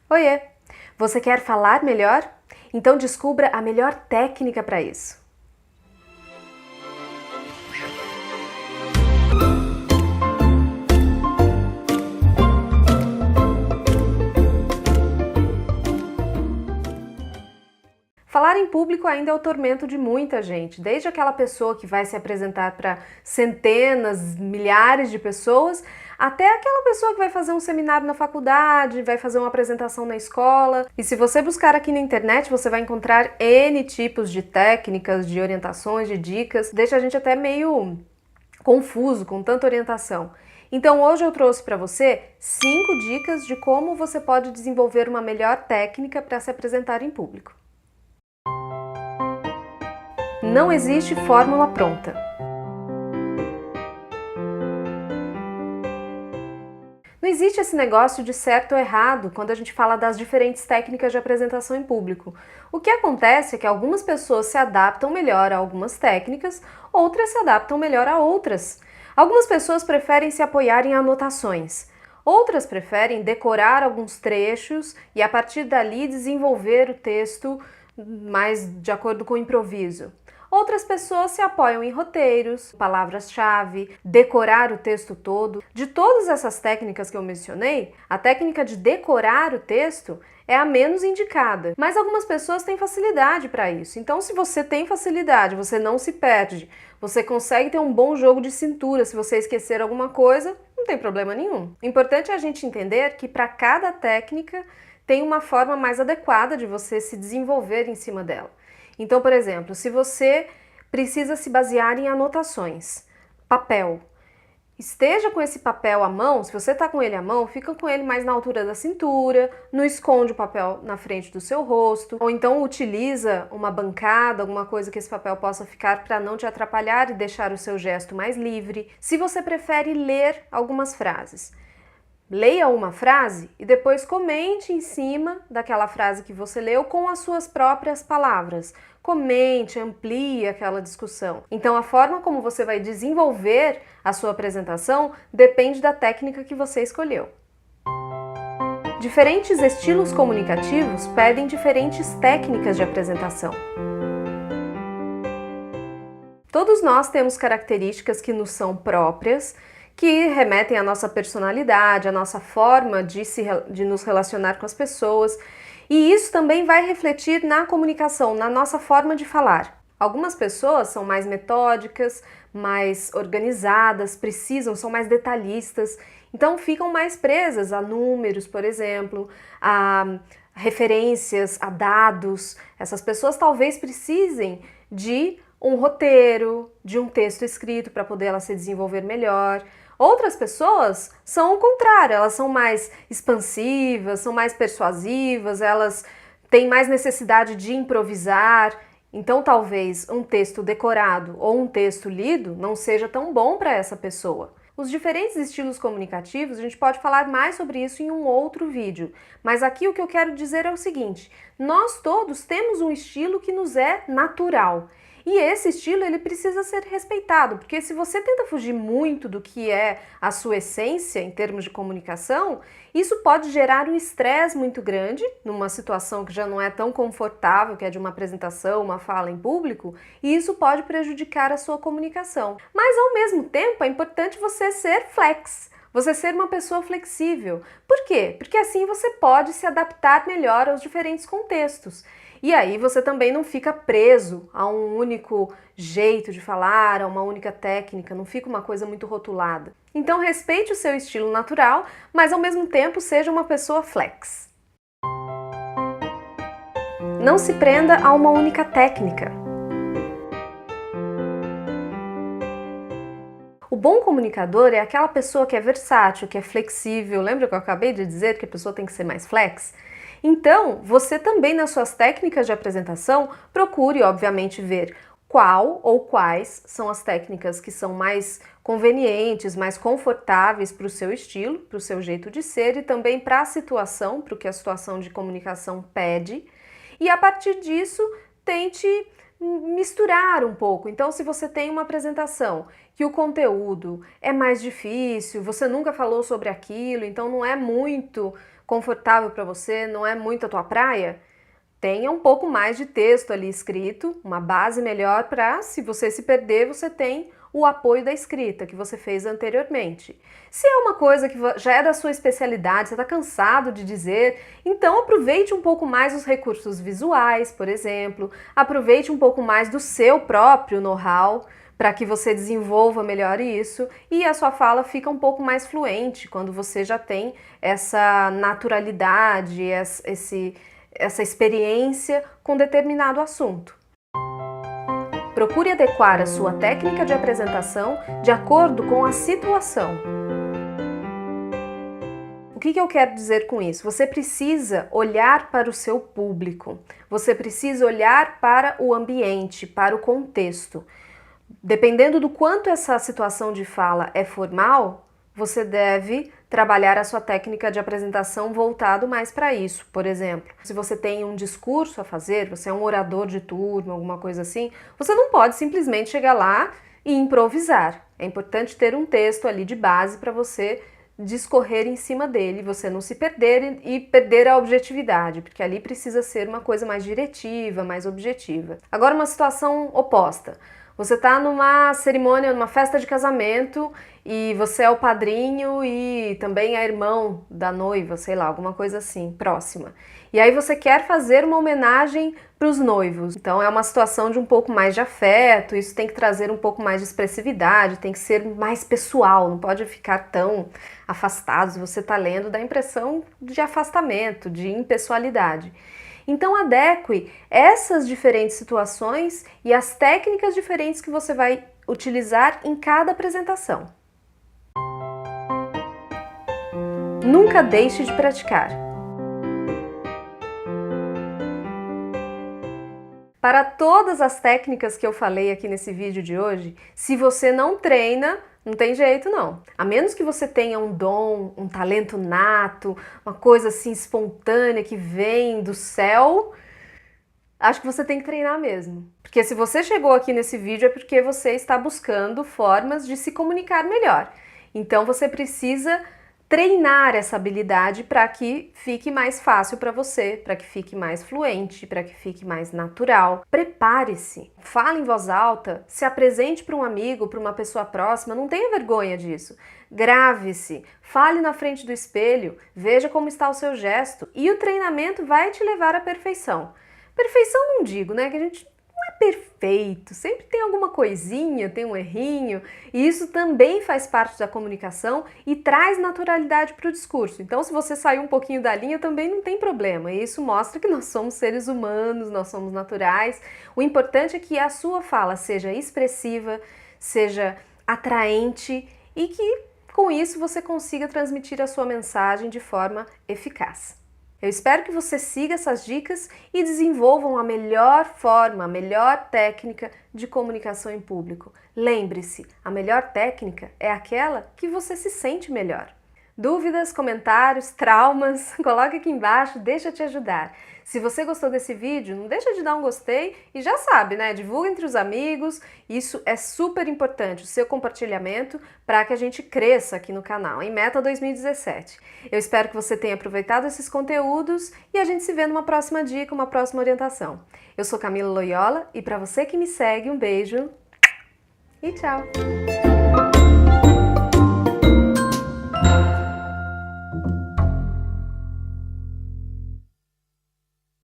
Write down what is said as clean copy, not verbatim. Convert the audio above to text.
Oiê! Você quer falar melhor? Então descubra a melhor técnica para isso. Falar em público ainda é o tormento de muita gente, desde aquela pessoa que vai se apresentar para centenas, milhares de pessoas, até aquela pessoa que vai fazer um seminário na faculdade, vai fazer uma apresentação na escola. E se você buscar aqui na internet, você vai encontrar N tipos de técnicas, de orientações, de dicas. Deixa a gente até meio confuso com tanta orientação. Então hoje eu trouxe para você 5 dicas de como você pode desenvolver uma melhor técnica para se apresentar em público. Não existe fórmula pronta. Não existe esse negócio de certo ou errado quando a gente fala das diferentes técnicas de apresentação em público. O que acontece é que algumas pessoas se adaptam melhor a algumas técnicas, outras se adaptam melhor a outras. Algumas pessoas preferem se apoiar em anotações. Outras preferem decorar alguns trechos e a partir dali desenvolver o texto mais de acordo com o improviso. Outras pessoas se apoiam em roteiros, palavras-chave, decorar o texto todo. De todas essas técnicas que eu mencionei, a técnica de decorar o texto é a menos indicada. Mas algumas pessoas têm facilidade para isso. Então, se você tem facilidade, você não se perde, você consegue ter um bom jogo de cintura. Se você esquecer alguma coisa, não tem problema nenhum. O importante é a gente entender que para cada técnica tem uma forma mais adequada de você se desenvolver em cima dela. Então, por exemplo, se você precisa se basear em anotações, papel, esteja com esse papel à mão. Se você está com ele à mão, fica com ele mais na altura da cintura, não esconde o papel na frente do seu rosto, ou então utiliza uma bancada, alguma coisa que esse papel possa ficar para não te atrapalhar e deixar o seu gesto mais livre. Se você prefere ler algumas frases, leia uma frase e depois comente em cima daquela frase que você leu com as suas próprias palavras. Comente, amplie aquela discussão. Então, a forma como você vai desenvolver a sua apresentação depende da técnica que você escolheu. Diferentes estilos comunicativos pedem diferentes técnicas de apresentação. Todos nós temos características que nos são próprias, que remetem à nossa personalidade, à nossa forma de nos relacionar com as pessoas, e isso também vai refletir na comunicação, na nossa forma de falar. Algumas pessoas são mais metódicas, mais organizadas, são mais detalhistas, então ficam mais presas a números, por exemplo, a referências, a dados. Essas pessoas talvez precisem de um roteiro, de um texto escrito para poder ela se desenvolver melhor. Outras pessoas são o contrário, elas são mais expansivas, são mais persuasivas, elas têm mais necessidade de improvisar. Então, talvez um texto decorado ou um texto lido não seja tão bom para essa pessoa. Os diferentes estilos comunicativos, a gente pode falar mais sobre isso em um outro vídeo, mas aqui o que eu quero dizer é o seguinte: nós todos temos um estilo que nos é natural. E esse estilo ele precisa ser respeitado, porque se você tenta fugir muito do que é a sua essência em termos de comunicação, isso pode gerar um estresse muito grande numa situação que já não é tão confortável, que é de uma apresentação, uma fala em público, e isso pode prejudicar a sua comunicação. Mas ao mesmo tempo é importante você ser você ser uma pessoa flexível. Por quê? Porque assim você pode se adaptar melhor aos diferentes contextos. E aí você também não fica preso a um único jeito de falar, a uma única técnica, não fica uma coisa muito rotulada. Então respeite o seu estilo natural, mas ao mesmo tempo seja uma pessoa flex. Não se prenda a uma única técnica. O bom comunicador é aquela pessoa que é versátil, que é flexível. Lembra que eu acabei de dizer que a pessoa tem que ser mais flex? Então, você também nas suas técnicas de apresentação, procure, obviamente, ver qual ou quais são as técnicas que são mais convenientes, mais confortáveis para o seu estilo, para o seu jeito de ser e também para a situação, para o que a situação de comunicação pede. E a partir disso, tente misturar um pouco. Então, se você tem uma apresentação que o conteúdo é mais difícil, você nunca falou sobre aquilo, então não é muito confortável para você, não é muito a tua praia, tenha um pouco mais de texto ali escrito, uma base melhor para, se você se perder, você tem o apoio da escrita que você fez anteriormente. Se é uma coisa que já é da sua especialidade, você está cansado de dizer, então aproveite um pouco mais os recursos visuais, por exemplo, aproveite um pouco mais do seu próprio know-how, para que você desenvolva melhor isso e a sua fala fica um pouco mais fluente quando você já tem essa naturalidade, essa experiência com determinado assunto. Procure adequar a sua técnica de apresentação de acordo com a situação. O que eu quero dizer com isso? Você precisa olhar para o seu público, você precisa olhar para o ambiente, para o contexto. Dependendo do quanto essa situação de fala é formal, você deve trabalhar a sua técnica de apresentação voltado mais para isso. Por exemplo, se você tem um discurso a fazer, você é um orador de turma, alguma coisa assim, você não pode simplesmente chegar lá e improvisar. É importante ter um texto ali de base para você discorrer em cima dele, você não se perder e perder a objetividade, porque ali precisa ser uma coisa mais diretiva, mais objetiva. Agora, uma situação oposta. Você está numa cerimônia, numa festa de casamento e você é o padrinho e também é irmão da noiva, sei lá, alguma coisa assim, próxima. E aí você quer fazer uma homenagem para os noivos. Então é uma situação de um pouco mais de afeto, isso tem que trazer um pouco mais de expressividade, tem que ser mais pessoal, não pode ficar tão afastado. Se você está lendo, dá a impressão de afastamento, de impessoalidade. Então adeque essas diferentes situações e as técnicas diferentes que você vai utilizar em cada apresentação. Nunca deixe de praticar. Para todas as técnicas que eu falei aqui nesse vídeo de hoje, se você não treina, não tem jeito não. A menos que você tenha um dom, um talento nato, uma coisa assim espontânea que vem do céu, acho que você tem que treinar mesmo. Porque se você chegou aqui nesse vídeo é porque você está buscando formas de se comunicar melhor. Então você precisa treinar essa habilidade para que fique mais fácil para você, para que fique mais fluente, para que fique mais natural. Prepare-se, fale em voz alta, se apresente para um amigo, para uma pessoa próxima, não tenha vergonha disso. Grave-se, fale na frente do espelho, veja como está o seu gesto e o treinamento vai te levar à perfeição. Perfeição não digo, né, que a gente não é perfeito, sempre tem alguma coisinha, tem um errinho, e isso também faz parte da comunicação e traz naturalidade para o discurso. Então, se você sair um pouquinho da linha, também não tem problema, e isso mostra que nós somos seres humanos, nós somos naturais. O importante é que a sua fala seja expressiva, seja atraente e que, com isso, você consiga transmitir a sua mensagem de forma eficaz. Eu espero que você siga essas dicas e desenvolvam a melhor forma, a melhor técnica de comunicação em público. Lembre-se, a melhor técnica é aquela que você se sente melhor. Dúvidas, comentários, traumas, coloque aqui embaixo, deixa eu te ajudar. Se você gostou desse vídeo, não deixa de dar um gostei e já sabe, né? Divulga entre os amigos, isso é super importante, o seu compartilhamento para que a gente cresça aqui no canal, em Meta 2017. Eu espero que você tenha aproveitado esses conteúdos e a gente se vê numa próxima dica, uma próxima orientação. Eu sou Camila Loyola e para você que me segue, um beijo e tchau!